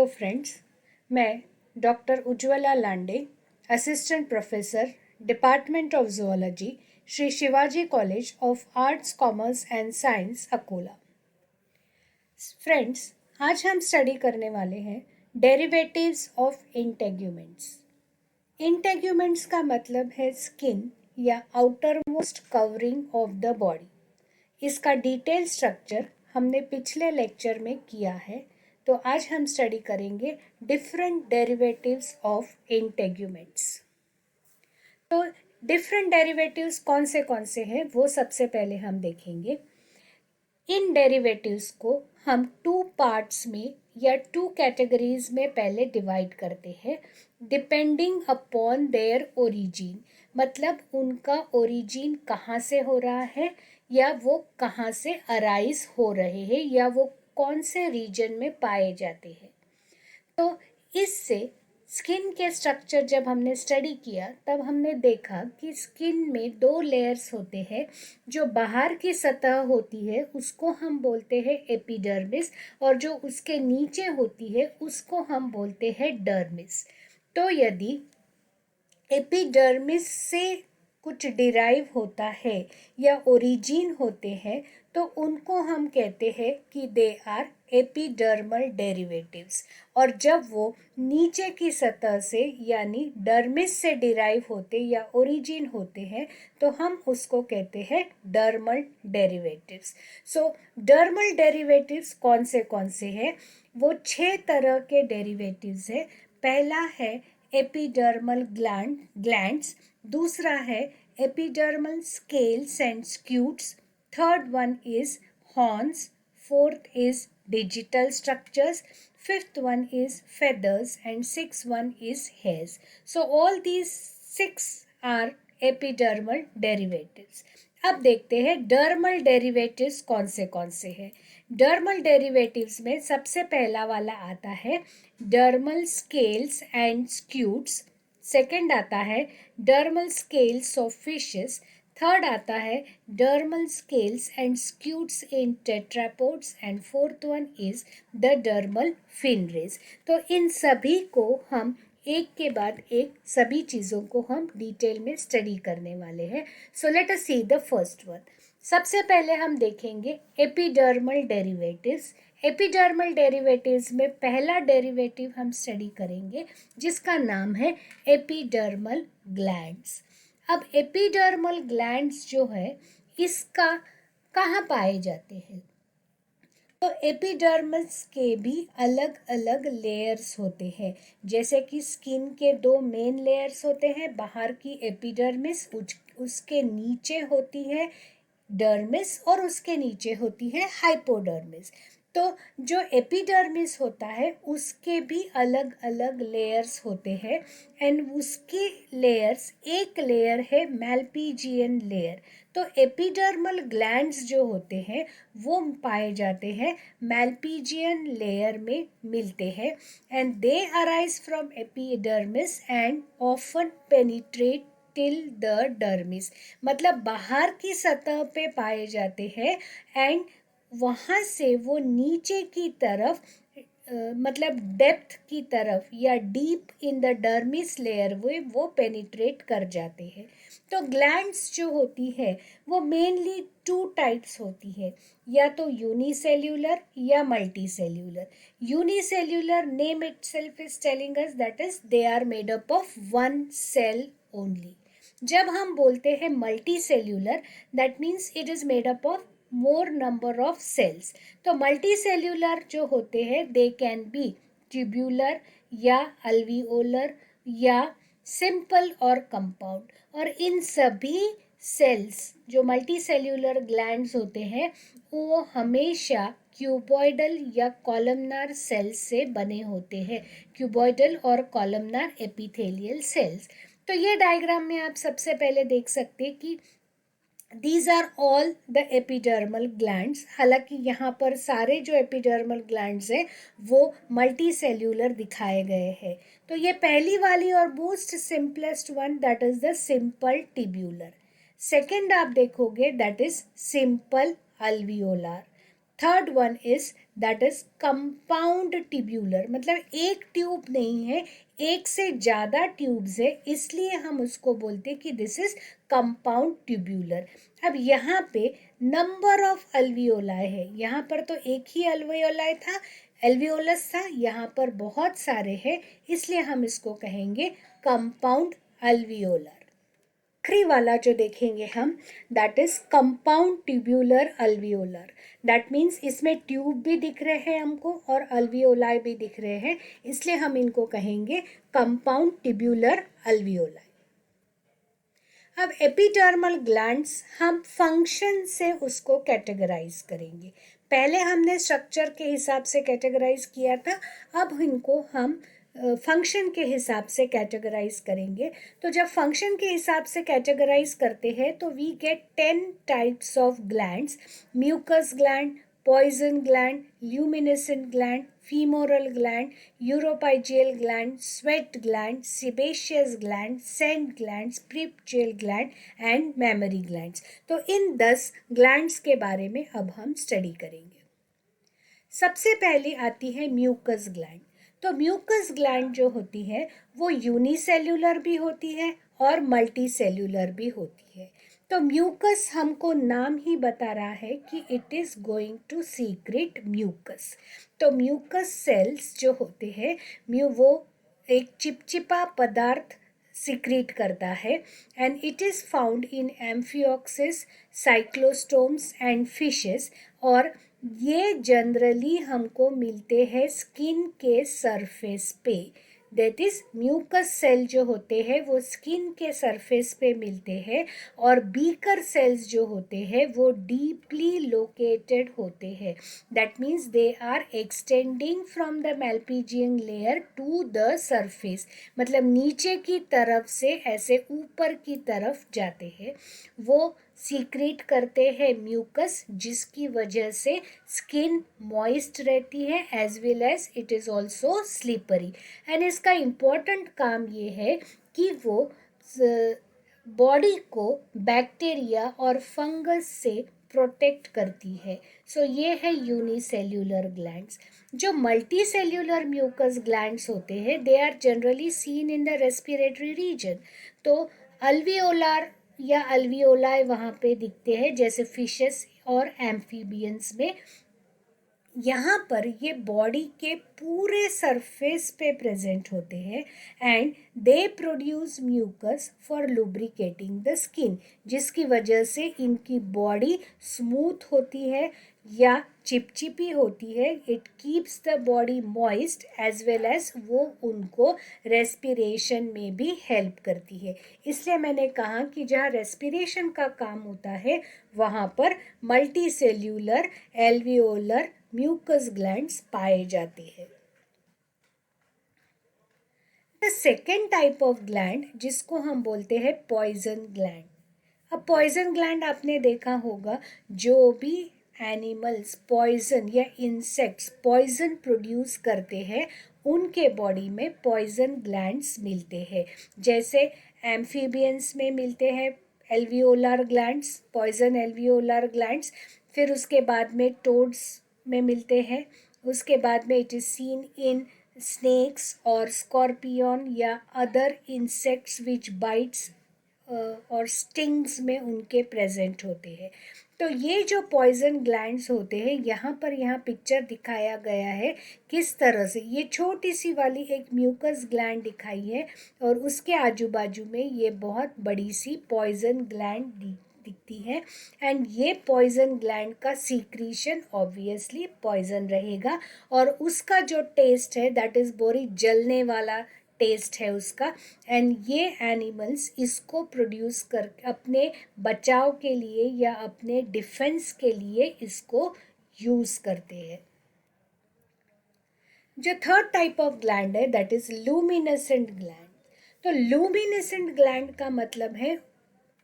Friends, मैं doctor Ujjwala Lande, assistant professor, department of zoology, Shri Shivaji college of arts, commerce and science, Akola. Friends, आज हम study करने वाले हैं डेरिवेटिव्स ऑफ इंटेग्यूमेंट्स। इंटेग्यूमेंट्स का मतलब है स्किन या outer most covering of the body. इसका डिटेल स्ट्रक्चर हमने पिछले लेक्चर में किया है, तो आज हम स्टडी करेंगे डिफरेंट डेरिवेटिव्स ऑफ इंटेग्यूमेंट्स। तो डिफरेंट डेरिवेटिव्स कौन से हैं वो सबसे पहले हम देखेंगे। इन डेरिवेटिव्स को हम टू पार्ट्स में या टू कैटेगरीज में पहले डिवाइड करते हैं, डिपेंडिंग अपॉन देयर ओरिजिन। मतलब उनका ओरिजिन कहाँ से हो रहा है या वो कहाँ से अराइज हो रहे हैं या वो कौन से रीजन में पाए जाते हैं। तो इससे स्किन के स्ट्रक्चर जब हमने स्टडी किया तब हमने देखा कि स्किन में दो लेयर्स होते हैं। जो बाहर की सतह होती है उसको हम बोलते हैं एपिडर्मिस, और जो उसके नीचे होती है उसको हम बोलते हैं डर्मिस। तो यदि एपिडर्मिस से कुछ डिराइव होता है या ओरिजिन होते हैं तो उनको हम कहते हैं कि दे आर एपिडर्मल डेरिवेटिव्स, और जब वो नीचे की सतह से यानी डर्मिस से डिराइव होते या ओरिजिन होते हैं तो हम उसको कहते हैं डर्मल डेरिवेटिव्स। सो डर्मल डेरिवेटिव्स कौन से हैं? वो 6 तरह के डेरिवेटिव्स हैं। पहला है एपिडर्मल ग्लैंड्स, दूसरा है epidermal scales and scutes, third one is horns, fourth is digital structures, fifth one is feathers, and sixth one is hairs. So all these 6 are epidermal derivatives. अब देखते हैं डर्मल डेरिवेटिव्स कौन से हैं। Dermal derivatives में सबसे पहला वाला आता है dermal scales and scutes, second आता है dermal scales of fishes, third आता है dermal scales and scutes in tetrapods, and fourth one is the dermal fin rays. तो इन सभी को हम एक के बाद एक सभी चीज़ों को हम डिटेल में स्टडी करने वाले हैं। So let us see the first one. सबसे पहले हम देखेंगे एपिडर्मल डेरिवेटिव्स। एपिडर्मल डेरिवेटिव्स में पहला डेरिवेटिव हम स्टडी करेंगे जिसका नाम है एपिडर्मल ग्लैंड्स। अब एपिडर्मल ग्लैंड्स जो है इसका कहाँ पाए जाते हैं? तो एपिडर्मिस के भी अलग अलग लेयर्स होते हैं। जैसे कि स्किन के 2 मेन लेयर्स होते हैं, बाहर की एपिडर्मिस, उसके नीचे होती है डर्मिस और उसके नीचे होती है हाइपोडर्मिस। तो जो एपिडर्मिस होता है उसके भी अलग अलग लेयर्स होते हैं, एंड उसके लेयर्स, एक लेयर है मैल्पीजियन लेयर। तो एपिडर्मल ग्लैंड्स जो होते हैं वो पाए जाते हैं मैल्पीजियन लेयर में मिलते हैं, and they arise from epidermis and often penetrate till the dermis. मतलब बाहर की सतह पे पाए जाते हैं एंड वहाँ से वो नीचे की तरफ मतलब डेप्थ की तरफ या deep in the dermis layer वो पेनिट्रेट कर जाते हैं। तो ग्लैंड्स जो होती है वो मेनली 2 टाइप्स होती है, या तो यूनिसेल्यूलर या multicellular. Unicellular name itself is telling us that is they are made up of 1 cell only. जब हम बोलते हैं multicellular, that means it is made up of more number of cells. तो मल्टीसेल्यूलर जो होते हैं दे कैन बी ट्यूब्यूलर या अल्विओलर या सिंपल और कंपाउंड, और इन सभी सेल्स जो मल्टीसेल्यूलर ग्लैंड्स होते हैं वो हमेशा क्यूबॉइडल या कॉलमनार सेल्स से बने होते हैं, क्यूबॉइडल और कॉलमनार एपिथेलियल सेल्स। तो ये डायग्राम में आप सबसे पहले देख सकते हैं कि These are all the epidermal glands। हालांकि यहाँ पर सारे जो epidermal glands हैं वो multicellular दिखाए गए हैं। तो ये पहली वाली और most simplest one that is the simple tubular। Second आप देखोगे that is simple alveolar। Third one is that is compound tubular, मतलब एक ट्यूब नहीं है, एक से ज़्यादा ट्यूब्स है, इसलिए हम उसको बोलते हैं कि दिस इज कंपाउंड ट्यूब्यूलर। अब यहाँ पे नंबर ऑफ अल्वियोलाई है, यहाँ पर तो एक ही अल्वियोलाई था, एल्वियोलस था, यहाँ पर बहुत सारे हैं, इसलिए हम इसको कहेंगे कंपाउंड अल्वियोलर। आखिरी वाला जो देखेंगे हम, that is compound tubular alveolar. That means इसमें ट्यूब भी दिख रहे हैं हमको और अल्वियोलाई भी दिख रहे हैं, इसलिए हम इनको कहेंगे कंपाउंड ट्यूब्यूलर अल्वियोलाई। अब एपिडर्मल ग्लैंड्स हम फंक्शन से उसको कैटेगराइज करेंगे। पहले हमने स्ट्रक्चर के हिसाब से कैटेगराइज किया था, अब इनको हम फंक्शन के हिसाब से कैटेगराइज करेंगे। तो जब फंक्शन के हिसाब से कैटेगराइज करते हैं तो we get 10 types of glands: mucus gland, poison gland, luminescent gland, femoral gland, uropygeal gland, sweat gland, sebaceous gland, scent glands, prepucial gland and mammary glands। तो इन 10 ग्लैंड्स के बारे में अब हम स्टडी करेंगे। सबसे पहले आती है म्यूकस ग्लैंड। तो म्यूकस ग्लैंड जो होती है वो यूनिसेल्यूलर भी होती है और मल्टी सेल्यूलर भी होती है। तो म्यूकस हमको नाम ही बता रहा है कि it is going to secrete mucus. तो म्यूकस सेल्स जो होते हैं वो एक चिपचिपा पदार्थ सीक्रेट करता है and it is found in amphioxus, cyclostomes and fishes. और ये जनरली हमको मिलते हैं स्किन के सरफेस पे। दैट इज म्यूकस सेल जो होते हैं वो स्किन के सरफेस पे मिलते हैं और बीकर सेल्स जो होते हैं वो डीपली लोकेटेड होते हैं। That means they are extending from the Malpighian layer to the surface, मतलब नीचे की तरफ से ऐसे ऊपर की तरफ जाते हैं। वो सीक्रेट करते हैं म्यूकस, जिसकी वजह से स्किन मॉइस्ट रहती है as well as it is also slippery. And इसका इम्पोर्टेंट काम ये है कि वो बॉडी को बैक्टीरिया और फंगस से प्रोटेक्ट करती है। सो ये है यूनिसेल्यूलर ग्लैंड्स। जो मल्टी सेल्यूलर म्यूकस ग्लैंड्स होते हैं they are generally seen in the respiratory region. तो अल्वियोलार या अल्वियोलाई वहाँ पे दिखते हैं जैसे फिशेस और एम्फीबियंस में। यहाँ पर ये बॉडी के पूरे सरफेस पे प्रेजेंट होते हैं and they produce mucus for lubricating the skin, जिसकी वजह से इनकी बॉडी स्मूथ होती है या चिपचिपी होती है। It keeps the body moist as well as वो उनको रेस्पिरेशन में भी हेल्प करती है। इसलिए मैंने कहा कि जहाँ रेस्पिरेशन का काम होता है वहाँ पर multicellular alveolar mucus glands पाए जाते हैं। The second type of gland जिसको हम बोलते हैं पॉइजन ग्लैंड। अब पॉइजन ग्लैंड आपने देखा होगा, जो भी एनिमल्स पॉइजन या इंसेक्ट्स पॉइजन प्रोड्यूस करते हैं उनके बॉडी में पॉइजन ग्लैंड्स मिलते हैं। जैसे एम्फीबियंस में मिलते हैं alveolar glands, poison alveolar glands. फिर उसके बाद में टोड्स में मिलते हैं। उसके बाद में it is seen in snakes और स्कॉर्पियन या अदर इंसेक्ट्स विच बाइट्स और स्टिंग्स में उनके प्रेजेंट होते हैं। तो ये जो पॉइजन ग्लैंड्स होते हैं, यहाँ पिक्चर दिखाया गया है किस तरह से। ये छोटी सी वाली एक म्यूकस ग्लैंड दिखाई है और उसके आजू बाजू में ये बहुत बड़ी सी पॉइजन ग्लैंड दिखती है एंड ये पॉइजन ग्लैंड का सीक्रीशन ऑब्वियसली पॉइजन रहेगा और उसका जो टेस्ट है दैट इज़ बोरी जलने वाला टेस्ट है उसका। एंड ये एनिमल्स इसको प्रोड्यूस कर अपने बचाव के लिए या अपने डिफेंस के लिए इसको यूज़ करते हैं। जो थर्ड टाइप ऑफ ग्लैंड है दैट इज़ लूमिनेसेंट ग्लैंड। तो लूमिनेसेंट ग्लैंड का मतलब है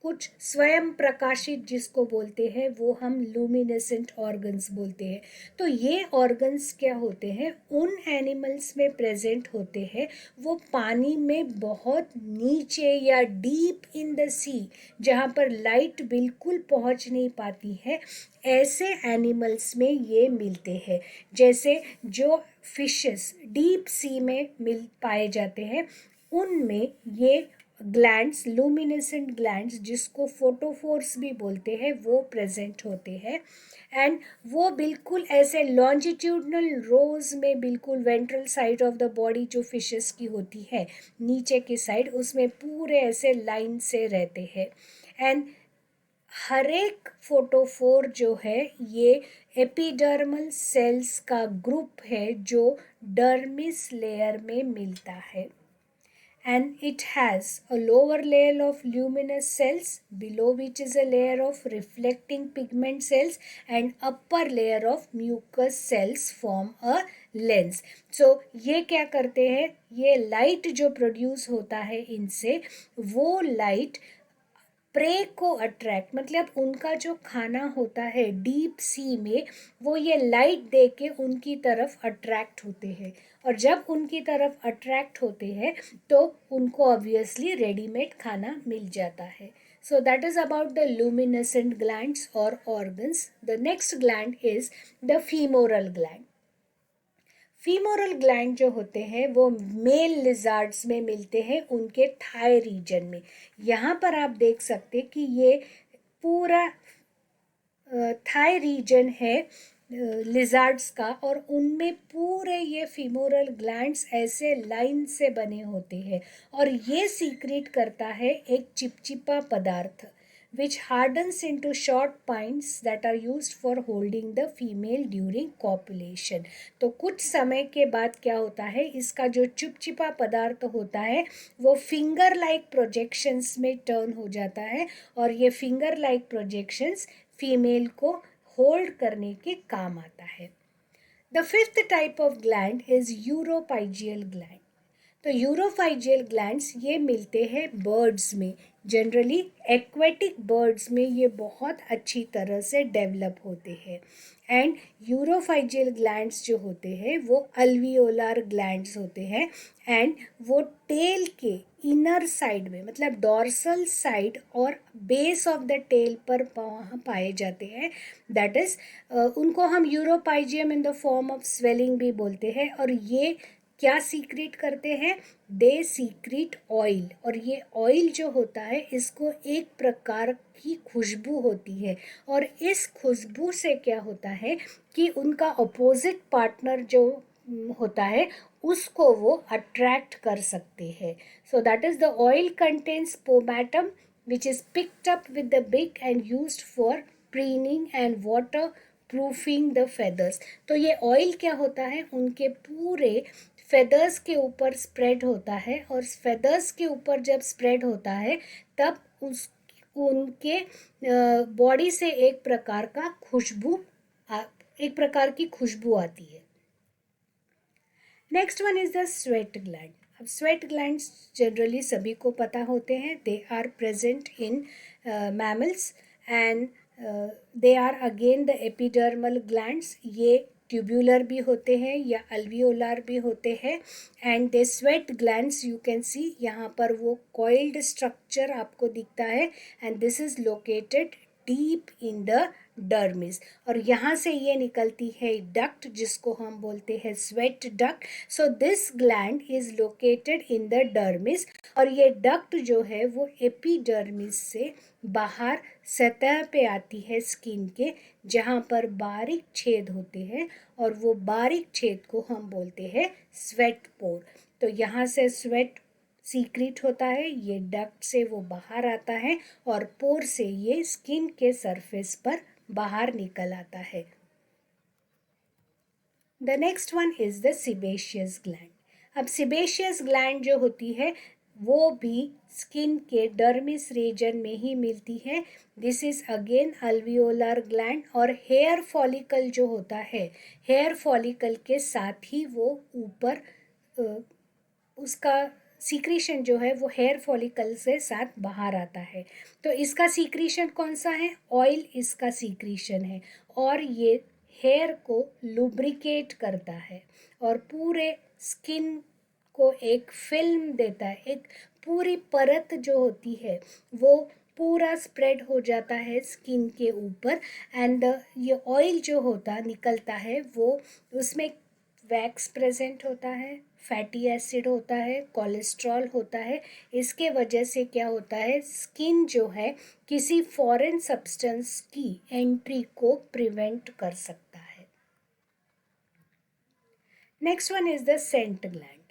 कुछ स्वयं प्रकाशित जिसको बोलते हैं वो हम लूमिनेसेंट ऑर्गन्स बोलते हैं। तो ये ऑर्गन्स क्या होते हैं, उन एनिमल्स में प्रेजेंट होते हैं वो पानी में बहुत नीचे या डीप इन द सी, जहाँ पर लाइट बिल्कुल पहुँच नहीं पाती है, ऐसे एनिमल्स में ये मिलते हैं। जैसे जो फिशेस डीप सी में मिल पाए जाते हैं, उनमें ये ग्लैंड्स, लूमिनेसेंट ग्लैंड्स जिसको फोटोफोर्स भी बोलते हैं, वो प्रेजेंट होते हैं। एंड वो बिल्कुल ऐसे लॉन्जिट्यूडनल रोज में, बिल्कुल ventral side of the body जो फिशेस की होती है नीचे की साइड, उसमें पूरे ऐसे लाइन से रहते हैं। एंड हर एक फोटोफोर जो है ये एपिडर्मल सेल्स का ग्रुप है जो डर्मिस लेयर में मिलता है। And it has a lower layer of luminous cells, below which is a layer of reflecting pigment cells, and upper layer of mucus cells form a lens. So ये क्या करते हैं, ये लाइट जो produce होता है इनसे, वो लाइट प्रे को अट्रैक्ट, मतलब उनका जो खाना होता है डीप सी में, वो ये लाइट दे के उनकी तरफ अट्रैक्ट होते हैं। और जब उनकी तरफ अट्रैक्ट होते हैं तो उनको ऑब्वियसली रेडीमेड खाना मिल जाता है। So that is about the luminescent glands और organs. The next gland is the femoral gland. Femoral gland जो होते हैं वो मेल लिजार्ड्स में मिलते हैं, उनके थाई रीजन में। यहाँ पर आप देख सकते कि ये पूरा थाई रीजन है लिजार्ड्स का, और उनमें पूरे ये फीमोरल ग्लैंड्स ऐसे लाइन से बने होते हैं, और ये सीक्रेट करता है एक चिपचिपा पदार्थ which hardens into short pines that are used for holding the female during copulation। तो कुछ समय के बाद क्या होता है, इसका जो चिपचिपा पदार्थ होता है वो फिंगर लाइक प्रोजेक्शंस में टर्न हो जाता है, और ये फिंगर लाइक प्रोजेक्शंस फीमेल को होल्ड करने के काम आता है। The fifth type of gland is uropygial gland. तो यूरोफाइजियल ग्लैंड्स ये मिलते हैं बर्ड्स में, जनरली एक्वेटिक बर्ड्स में ये बहुत अच्छी तरह से डेवलप होते हैं। एंड यूरोफाइजियल ग्लैंड्स जो होते हैं वो अल्वियोलार ग्लैंड्स होते हैं, एंड वो टेल के इनर साइड में, मतलब डॉर्सल साइड और बेस ऑफ द टेल पर पाए जाते हैं। दैट इज उनको हम uropygium in the form of swelling भी बोलते हैं। और ये क्या सीक्रेट करते हैं, दे सीक्रेट ऑयल, और ये ऑयल जो होता है इसको एक प्रकार की खुशबू होती है, और इस खुशबू से क्या होता है कि उनका अपोजिट पार्टनर जो होता है उसको वो अट्रैक्ट कर सकते हैं। So that is the oil contains pomatum which is picked up with the beak and used for preening and waterproofing the feathers. तो ये ऑयल क्या होता है, उनके पूरे फेदर्स के ऊपर स्प्रेड होता है, और फेदर्स के ऊपर जब स्प्रेड होता है तब उनके बॉडी से एक प्रकार की खुशबू आती है। Next one is the sweat gland. अब स्वेट ग्लैंड्स जनरली सभी को पता होते हैं, they are present in mammals, and they are again the epidermal glands. ये ट्यूब्यूलर भी होते हैं या अल्वियोलार भी होते हैं। And they sweat glands, you can see यहाँ पर वो कॉइल्ड स्ट्रक्चर आपको दिखता है, and this is located deep in the dermis, और यहाँ से ये निकलती है डक्ट जिसको हम बोलते हैं sweat duct. So this gland is located in the dermis, और ये डक्ट जो है वो एपिडर्मिस से बाहर सतह पे आती है स्किन के, जहाँ पर बारीक छेद होते हैं, और वो बारीक छेद को हम बोलते हैं स्वेट पोर। तो यहाँ से स्वेट सीक्रेट होता है, ये डक्ट से वो बाहर आता है, और पोर से ये स्किन के सरफेस पर बाहर निकल आता है। The next one is the sebaceous gland. अब सिबेशियस ग्लैंड जो होती है वो भी स्किन के डर्मिस रीजन में ही मिलती है। This is again alveolar gland, और हेयर फॉलिकल जो होता है, हेयर फॉलिकल के साथ ही वो ऊपर उसका सीक्रीशन जो है वो हेयर फॉलिकल से साथ बाहर आता है। तो इसका सीक्रीशन कौन सा है? ऑयल इसका सीक्रीशन है, और ये हेयर को लुब्रिकेट करता है और पूरे स्किन को एक फिल्म देता है, एक पूरी परत जो होती है वो पूरा स्प्रेड हो जाता है स्किन के ऊपर। एंड ये ऑयल जो होता निकलता है वो उसमें वैक्स प्रेजेंट होता है, फैटी एसिड होता है, कोलेस्ट्रॉल होता है। इसके वजह से क्या होता है, स्किन जो है किसी फॉरेन सब्सटेंस की एंट्री को प्रिवेंट कर सकता है। Next one is the scent gland.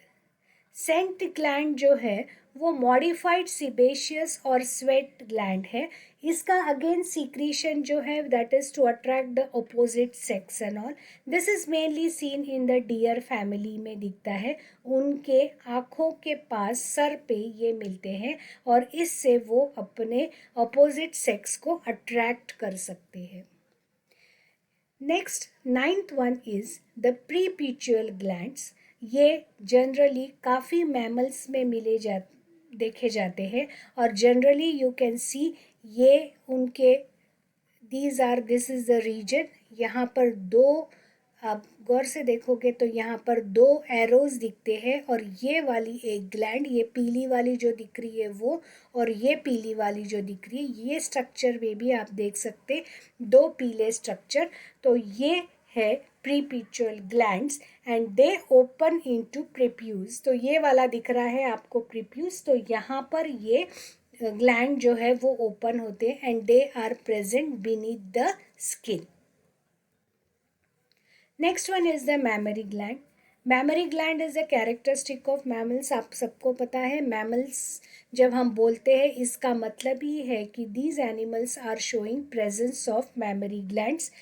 Scent gland जो है वो मॉडिफाइड सीबेशियस और स्वेट ग्लैंड है। इसका अगेन सीक्रीशन जो है that is to attract the opposite sex and all. This is mainly seen in the deer family में दिखता है। उनके आँखों के पास सर पे ये मिलते हैं और इससे वो अपने अपोजिट सेक्स को अट्रैक्ट कर सकते हैं। Next 9th one is the preputial glands. ये जनरली काफ़ी मैमल्स में देखे जाते हैं, और जनरली यू कैन सी ये उनके दिस इज द रीजन। यहाँ पर दो, आप गौर से देखोगे तो यहाँ पर दो एरोज दिखते हैं, और ये वाली एक ग्लैंड, ये पीली वाली जो दिख रही है वो, और ये पीली वाली जो दिख रही है, ये स्ट्रक्चर में भी आप देख सकते दो पीले स्ट्रक्चर। तो ये है preputial glands and they open into prepuce. तो ये वाला दिख रहा है आपको प्रीप्यूज, तो यहाँ पर ये ग्लैंड जो है वो ओपन होते हैं and they are present beneath the skin. Next one is the mammary gland. Mammary gland is a characteristic of mammals. आप सबको पता है मैमल्स जब हम बोलते हैं इसका मतलब ही है कि these animals are showing presence of mammary glands.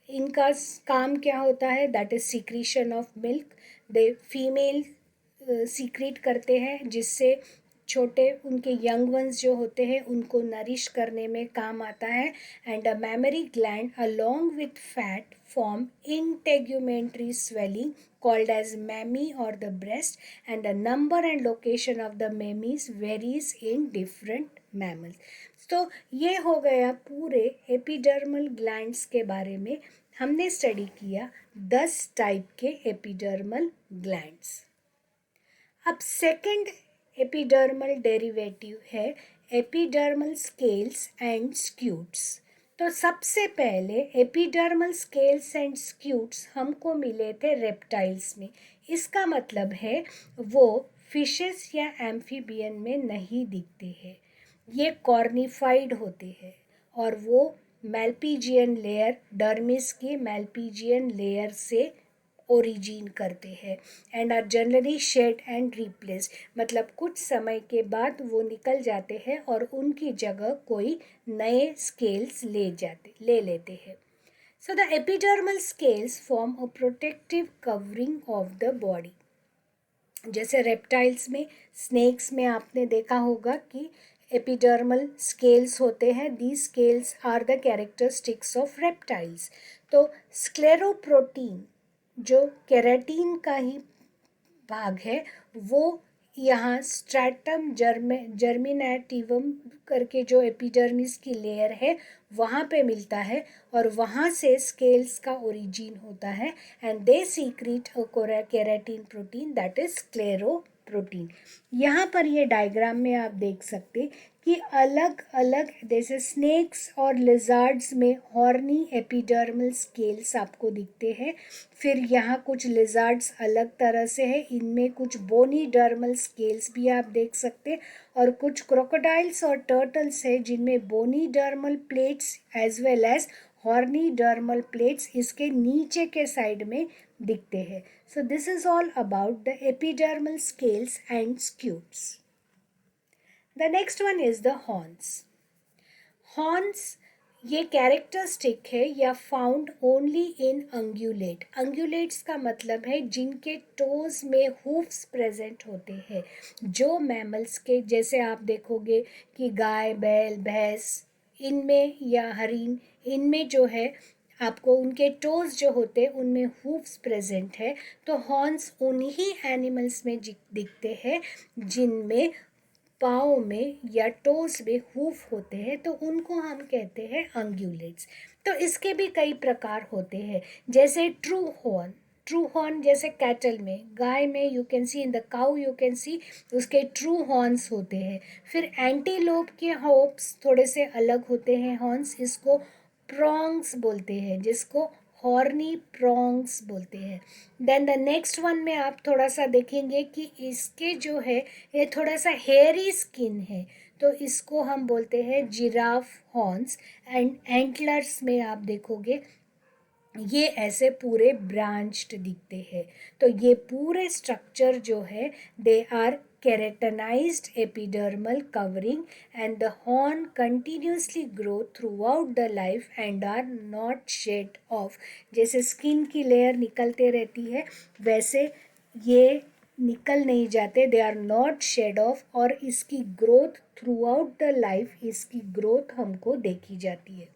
इनका काम क्या होता है, that is secretion of milk. They female secrete करते हैं जिससे छोटे उनके यंग वंस जो होते हैं उनको नरिश करने में काम आता है। And a mammary gland along with fat form integumentary swelling called as mammary or the breast, and the number and location of the mammies varies in different mammals. तो ये हो गया पूरे एपिडर्मल ग्लैंड्स के बारे में। हमने स्टडी किया 10 टाइप के एपिडर्मल ग्लैंड्स। अब सेकंड एपिडर्मल डेरिवेटिव है एपिडर्मल स्केल्स एंड स्क्यूट्स। तो सबसे पहले एपिडर्मल स्केल्स एंड स्क्यूट्स हमको मिले थे रेप्टाइल्स में। इसका मतलब है वो फिशेस या एम्फीबियन में नहीं दिखते हैं, ये कॉर्निफाइड होते हैं, और वो मैल्पीजियन लेयर, डर्मिस की मैल्पीजियन लेयर से ओरिजिन करते हैं and are generally shed and replace. मतलब कुछ समय के बाद वो निकल जाते हैं और उनकी जगह कोई नए स्केल्स ले लेते हैं। So the epidermal scales form a protective covering of the body. जैसे रेप्टाइल्स में, स्नेक्स में आपने देखा होगा कि एपिडर्मल स्केल्स होते हैं। These scales are the characteristics of reptiles. तो स्क्लेरोप्रोटीन जो केराटिन का ही भाग है वो यहाँ स्ट्रैटम जर्मिनेटिवम करके जो एपिडर्मिस की लेयर है वहाँ पे मिलता है, और वहाँ से स्केल्स का ओरिजिन होता है and they secrete a keratin protein that is scleroprotein. यहाँ पर ये डायग्राम में आप देख सकते कि अलग अलग जैसे स्नेक्स और लिजार्ड्स में हॉर्नी एपिडर्मल स्केल्स आपको दिखते हैं। फिर यहाँ कुछ लिजार्ड्स अलग तरह से है, इनमें कुछ बोनी डर्मल स्केल्स भी आप देख सकते, और कुछ क्रोकोडाइल्स और टर्टल्स है जिनमें bony dermal plates as well as horny dermal plates इसके नीचे के साइड में दिखते हैं। So this is all about the epidermal scales and scutes. The next one is the horns. Horns ये कैरेक्टरिस्टिक है या फाउंड ओनली इन अंग्यूलेट। अंग्यूलेट्स का मतलब है जिनके टोज में हूफ्स प्रेजेंट होते हैं। जो मैमल्स के जैसे आप देखोगे कि गाय, बैल, भैंस इनमें या हरिन इनमें जो है आपको उनके टोज जो होते हैं उनमें हूफ्स प्रेजेंट है, तो हॉर्न्स उन्हीं एनिमल्स में दिखते हैं जिनमें पाँव में या टोज में हूफ होते हैं, तो उनको हम कहते हैं अंग्यूलेट्स। तो इसके भी कई प्रकार होते हैं, जैसे ट्रू हॉर्न जैसे कैटल में, गाय में you can C, in the cow you can सी उसके ट्रू हॉर्न्स होते हैं। फिर एंटीलोप के हॉप्स थोड़े से अलग होते हैं हॉर्न्स, इसको प्रॉन्ग्स बोलते हैं, जिसको हॉर्नी प्रॉन्ग्स बोलते हैं। देन द नेक्स्ट वन में आप थोड़ा सा देखेंगे कि इसके जो है ये थोड़ा सा हेयरी स्किन है, तो इसको हम बोलते हैं जिराफ हॉर्न्स। एंड एंटलर्स में आप देखोगे ये ऐसे पूरे ब्रांच्ड दिखते हैं। तो ये पूरे स्ट्रक्चर जो है they are keratinized epidermal covering, and the horn continuously grow throughout the life and are not shed off। जैसे स्किन की लेयर निकलते रहती है वैसे ये निकल नहीं जाते, they are not shed off, और इसकी growth throughout the life, इसकी ग्रोथ हमको देखी जाती है।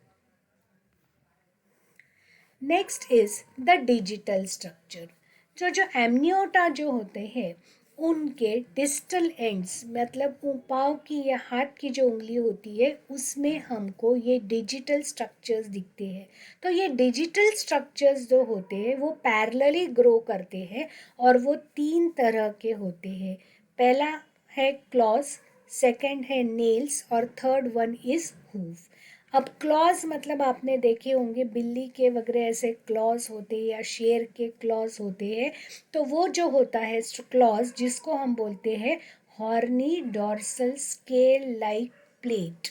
Next is the digital structure. जो एमनियोटा जो होते हैं उनके डिस्टल एंड्स, मतलब पाँव की या हाथ की जो उंगली होती है उसमें हमको ये डिजिटल स्ट्रक्चर्स दिखते हैं। तो ये डिजिटल स्ट्रक्चर्स जो होते हैं वो पैरेलली ग्रो करते हैं, और वो 3 तरह के होते हैं। पहला है क्लॉज, सेकंड है नेल्स, और थर्ड वन इज हूफ। अब क्लॉज मतलब आपने देखे होंगे बिल्ली के वगैरह ऐसे क्लॉज होते हैं या शेर के क्लॉज होते हैं, तो वो जो होता है क्लॉज जिसको हम बोलते हैं horny dorsal scale like plate.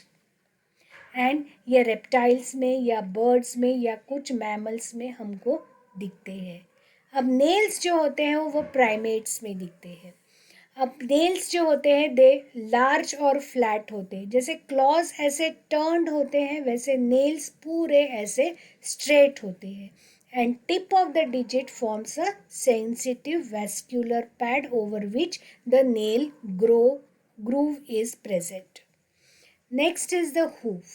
And ये रेप्टाइल्स में या बर्ड्स में या कुछ मैमल्स में हमको दिखते हैं। अब नेल्स जो होते हैं वो प्राइमेट्स में दिखते हैं। अब नेल्स जो होते हैं दे लार्ज और फ्लैट होते हैं, जैसे क्लॉज ऐसे टर्न्ड होते हैं वैसे नेल्स पूरे ऐसे स्ट्रेट होते हैं। And tip of the digit forms a sensitive vascular pad over which the nail groove is present. Next is the hoof.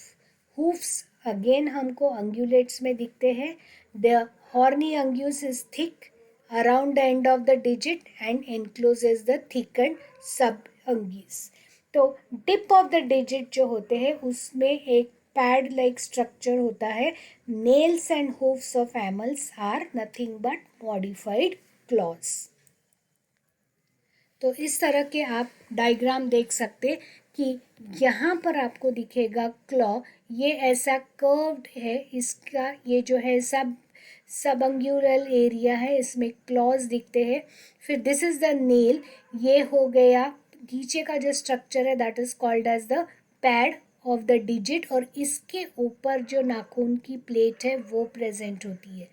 Hoofs again हमको अंग्यूलेट्स में दिखते हैं। The horny unguis is thick around the end of the digit and encloses the thickened sub-unguis। तो tip of the digit जो होते हैं उसमें एक पैड लाइक स्ट्रक्चर होता है। Nails and hoofs of animals are nothing but modified claws. तो इस तरह के आप डायग्राम देख सकते कि यहाँ पर आपको दिखेगा क्लॉ, ये ऐसा कर्व्ड है, इसका ये जो है सबअंग्यूलर एरिया है, इसमें क्लॉज दिखते हैं। फिर दिस इज द नेल, ये हो गया नीचे का जो स्ट्रक्चर है that is called as the pad of the digit, और इसके ऊपर जो नाखून की प्लेट है वो प्रेजेंट होती है।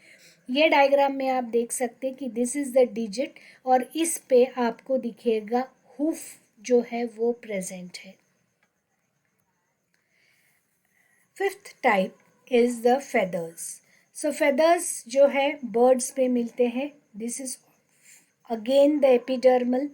ये डायग्राम में आप देख सकते हैं कि दिस इज द डिजिट, और इस पे आपको दिखेगा हुफ जो है वो प्रेजेंट है। Fifth type is the feathers. So feathers जो है बर्ड्स पे मिलते हैं। This is again the epidermal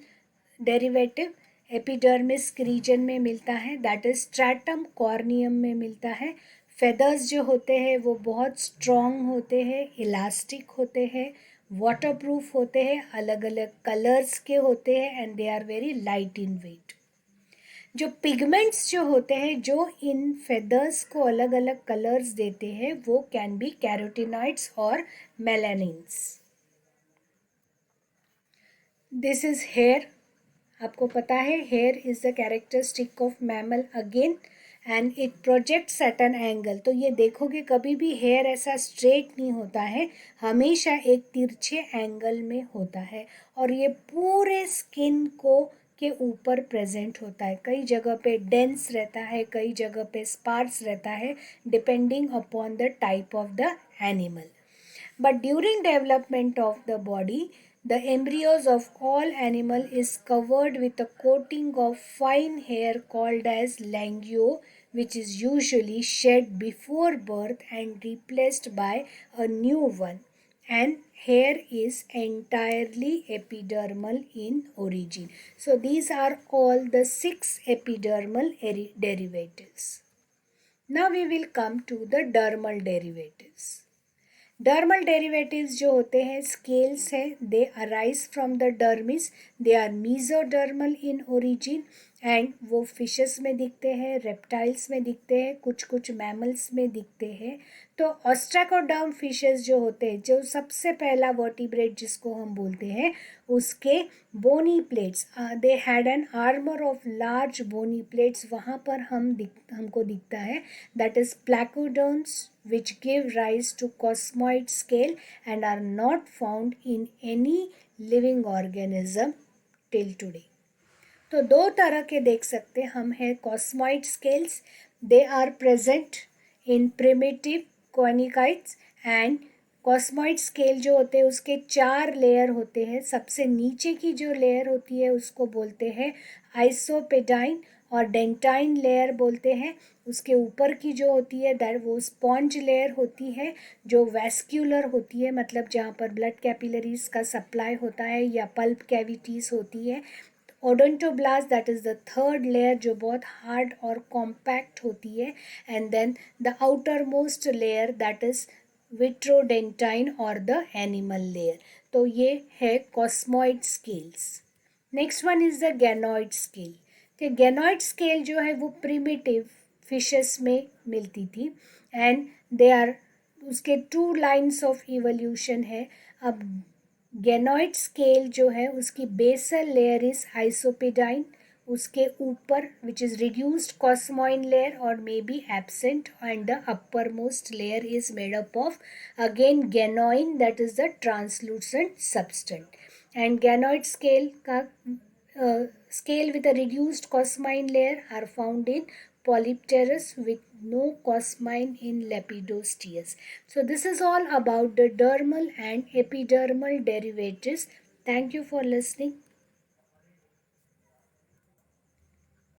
derivative. Epidermis region में मिलता है, दैट इज स्ट्रैटम कॉर्नियम में मिलता है। फेदर्स जो होते हैं वो बहुत स्ट्रॉन्ग होते हैं, इलास्टिक होते हैं, वाटरप्रूफ होते हैं, अलग अलग कलर्स के होते हैं, and they are very light in weight. जो पिगमेंट्स जो होते हैं जो इन फेदर्स को अलग अलग कलर्स देते हैं वो कैन बी कैरोटिनॉइड्स और मेलानिन्स। This is here. आपको पता है hair is the characteristic of mammal again, and it projects at an angle. तो ये देखोगे कभी भी हेयर ऐसा स्ट्रेट नहीं होता है, हमेशा एक तिरछे एंगल में होता है, और ये पूरे स्किन को के ऊपर प्रेजेंट होता है। कई जगह पे डेंस रहता है, कई जगह पे स्पार्स रहता है, depending upon the type of the animal. But during development of the body, the embryos of all animal is covered with a coating of fine hair called as languor, which is usually shed before birth and replaced by a new one. And hair is entirely epidermal in origin. So these are all the 6 epidermal derivatives. Now we will come to the dermal derivatives. Dermal derivatives जो होते हैं scales हैं, they arise from the dermis, they are mesodermal in origin and वो fishes में दिखते हैं, reptiles में दिखते हैं, कुछ कुछ मैमल्स में दिखते हैं। तो ऑस्ट्रैकोडर्म फिशेस जो होते हैं, जो सबसे पहला वर्टिब्रेट जिसको हम बोलते हैं, उसके bony plates, they had an armour of large bony plates, वहाँ पर हमको दिखता है, that is placodonts which give rise to cosmoid scale and are not found in any living organism till today. तो दो तरह के देख सकते हम हैं cosmoid scales, they are present in primitive conicites and cosmoid scale जो होते हैं उसके 4 लेयर होते हैं। सबसे नीचे की जो लेयर होती है उसको बोलते हैं आइसोपेडाइन और डेंटाइन लेयर बोलते हैं। उसके ऊपर की जो होती है दैट वो स्पॉन्ज लेयर होती है जो वैस्क्यूलर होती है, मतलब जहाँ पर ब्लड कैपिलरीज का सप्लाई होता है या पल्प कैविटीज़ होती है। Odontoblast that is the third layer जो बहुत हार्ड और कॉम्पैक्ट होती है, and then the outer most layer that is vitrodentine और द एनिमल लेयर। तो ये है cosmoid scales. Next one is the ganoid scale. कि गैनॉइड स्केल जो है वो प्रिमिटिव फिशेस में मिलती थी एंड दे आर, उसके 2 लाइन्स ऑफ इवोल्यूशन है। अब गैनॉइड स्केल जो है उसकी बेसल लेयर इज आइसोपेडाइन, उसके ऊपर which is reduced cosmine layer और may be absent, and the upper most layer is made up of again ganoine that is the translucent substance. And ganoid scale का scale with a reduced cosmine layer are found in Polypterus with no cosmine in Lepidosteus. So this is all about the dermal and epidermal derivatives. Thank you for listening.